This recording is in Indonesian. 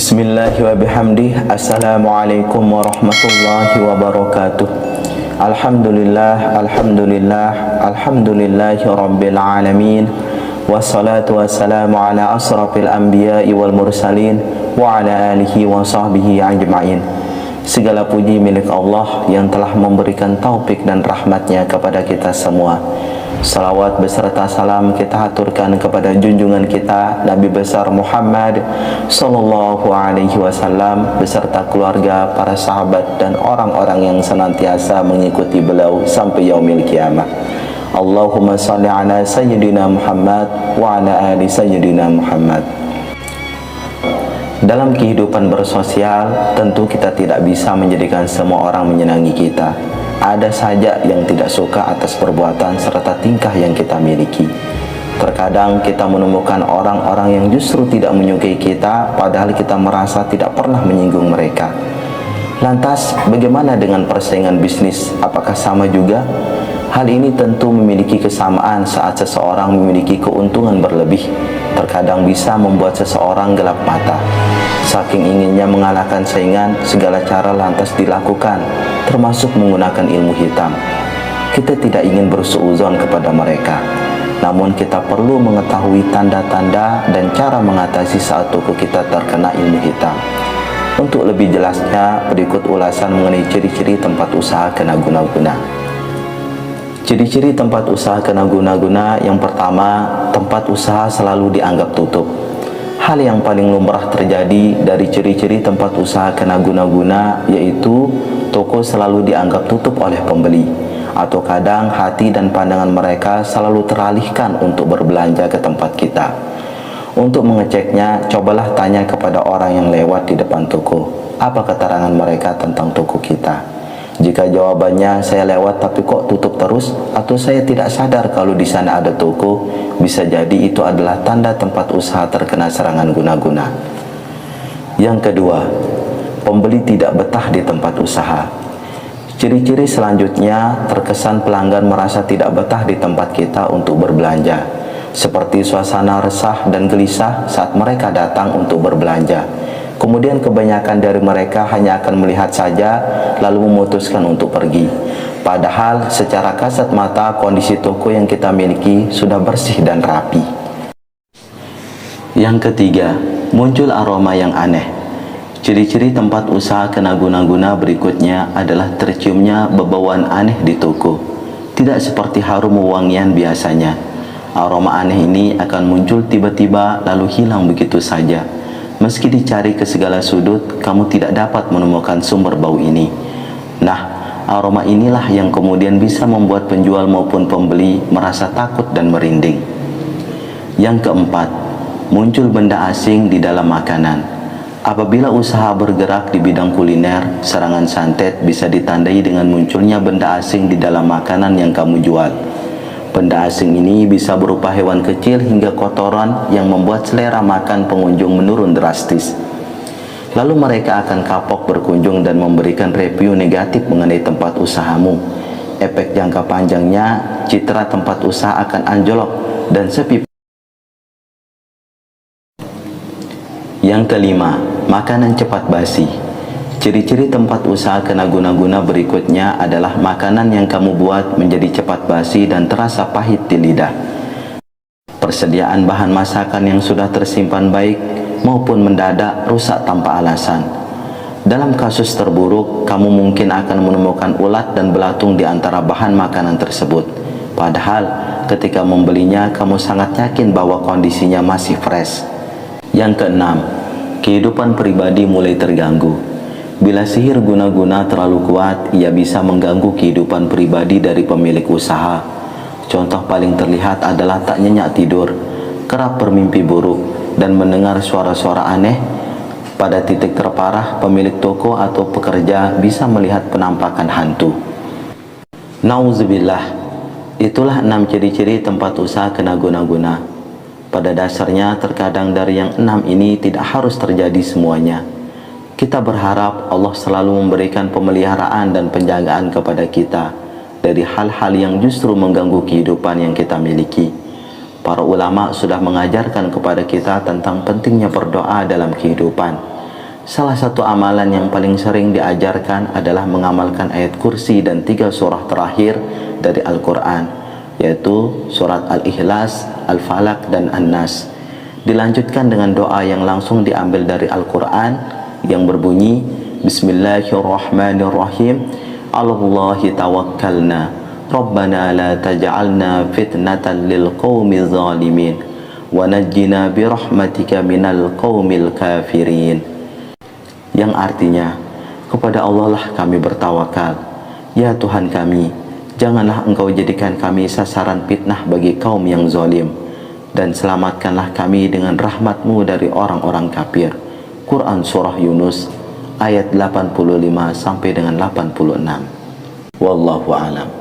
Bismillahi wa bihamdih. Assalamualaikum warahmatullahi wabarakatuh. Alhamdulillah, alhamdulillah, alhamdulillahi rabbil alamin. Wassalatu wassalamu ala asrafil anbiya'i wal mursalin wa ala alihi wa sahbihi ajma'in. Segala puji milik Allah yang telah memberikan taufik dan rahmatnya kepada kita semua. Salawat beserta salam kita haturkan kepada junjungan kita Nabi besar Muhammad sallallahu alaihi wasallam beserta keluarga, para sahabat dan orang-orang yang senantiasa mengikuti beliau sampai yaumil kiamah. Allahumma salli ala sayyidina Muhammad wa ala ali sayyidina Muhammad. Dalam kehidupan bersosial, tentu kita tidak bisa menjadikan semua orang menyenangi kita. Ada saja yang tidak suka atas perbuatan serta tingkah yang kita miliki. Terkadang kita menemukan orang-orang yang justru tidak menyukai kita, padahal kita merasa tidak pernah menyinggung mereka. Lantas, bagaimana dengan persaingan bisnis? Apakah sama juga? Hal ini tentu memiliki kesamaan saat seseorang memiliki keuntungan berlebih. Terkadang bisa membuat seseorang gelap mata. Saking inginnya mengalahkan saingan, segala cara lantas dilakukan, termasuk menggunakan ilmu hitam. Kita tidak ingin bersuudzon kepada mereka, namun kita perlu mengetahui tanda-tanda dan cara mengatasi saat toko kita terkena ilmu hitam. Untuk lebih jelasnya, berikut ulasan mengenai ciri-ciri tempat usaha kena guna-guna. Ciri-ciri tempat usaha kena guna-guna. Yang pertama, tempat usaha selalu dianggap tutup. Hal yang paling lumrah terjadi dari ciri-ciri tempat usaha kena guna-guna yaitu toko selalu dianggap tutup oleh pembeli, atau kadang hati dan pandangan mereka selalu teralihkan untuk berbelanja ke tempat kita. Untuk mengeceknya, cobalah tanya kepada orang yang lewat di depan toko, apa keterangan mereka tentang toko kita. Jika jawabannya saya lewat tapi kok tutup terus, atau saya tidak sadar kalau di sana ada toko, bisa jadi itu adalah tanda tempat usaha terkena serangan guna-guna. Yang kedua, pembeli tidak betah di tempat usaha. Ciri-ciri selanjutnya, terkesan pelanggan merasa tidak betah di tempat kita untuk berbelanja, seperti suasana resah dan gelisah saat mereka datang untuk berbelanja. Kemudian kebanyakan dari mereka hanya akan melihat saja lalu memutuskan untuk pergi. Padahal secara kasat mata kondisi toko yang kita miliki sudah bersih dan rapi. Yang ketiga, muncul aroma yang aneh. Ciri-ciri tempat usaha kena guna-guna berikutnya adalah terciumnya bebauan aneh di toko. Tidak seperti harum wewangian biasanya. Aroma aneh ini akan muncul tiba-tiba lalu hilang begitu saja. Meski dicari ke segala sudut, kamu tidak dapat menemukan sumber bau ini. Nah, aroma inilah yang kemudian bisa membuat penjual maupun pembeli merasa takut dan merinding. Yang keempat, muncul benda asing di dalam makanan. Apabila usaha bergerak di bidang kuliner, serangan santet bisa ditandai dengan munculnya benda asing di dalam makanan yang kamu jual. Benda asing ini bisa berupa hewan kecil hingga kotoran yang membuat selera makan pengunjung menurun drastis. Lalu mereka akan kapok berkunjung dan memberikan review negatif mengenai tempat usahamu. Efek jangka panjangnya, citra tempat usaha akan anjlok dan sepi. Yang kelima, makanan cepat basi. Ciri-ciri tempat usaha kena guna-guna berikutnya adalah makanan yang kamu buat menjadi cepat basi dan terasa pahit di lidah. Persediaan bahan masakan yang sudah tersimpan baik maupun mendadak rusak tanpa alasan. Dalam kasus terburuk, kamu mungkin akan menemukan ulat dan belatung di antara bahan makanan tersebut. Padahal ketika membelinya, kamu sangat yakin bahwa kondisinya masih fresh. Yang keenam, kehidupan pribadi mulai terganggu. Bila sihir guna-guna terlalu kuat, ia bisa mengganggu kehidupan pribadi dari pemilik usaha. Contoh paling terlihat adalah tak nyenyak tidur, kerap bermimpi buruk, dan mendengar suara-suara aneh. Pada titik terparah, pemilik toko atau pekerja bisa melihat penampakan hantu. Nauzubillah. Itulah 6 ciri-ciri tempat usaha kena guna-guna. Pada dasarnya, terkadang dari yang 6 ini tidak harus terjadi semuanya. Kita berharap Allah selalu memberikan pemeliharaan dan penjagaan kepada kita dari hal-hal yang justru mengganggu kehidupan yang kita miliki. Para ulama sudah mengajarkan kepada kita tentang pentingnya berdoa dalam kehidupan. Salah satu amalan yang paling sering diajarkan adalah mengamalkan ayat kursi dan 3 surah terakhir dari Al-Quran, yaitu surat Al-Ikhlas, Al-Falaq, dan An-Nas. Dilanjutkan dengan doa yang langsung diambil dari Al-Quran yang berbunyi, Bismillahirrahmanirrahim, Allahi tawakkalna, Rabbana la taj'alna fitnatan lil qawmi zalimin, wa najjina birahmatika minal qawmil kafirin. Yang artinya, kepada Allah lah kami bertawakal, ya Tuhan kami, janganlah Engkau jadikan kami sasaran fitnah bagi kaum yang zalim, dan selamatkanlah kami dengan rahmat-Mu dari orang-orang kafir. Quran Surah Yunus ayat 85 sampai dengan 86. Wallahu a'lam.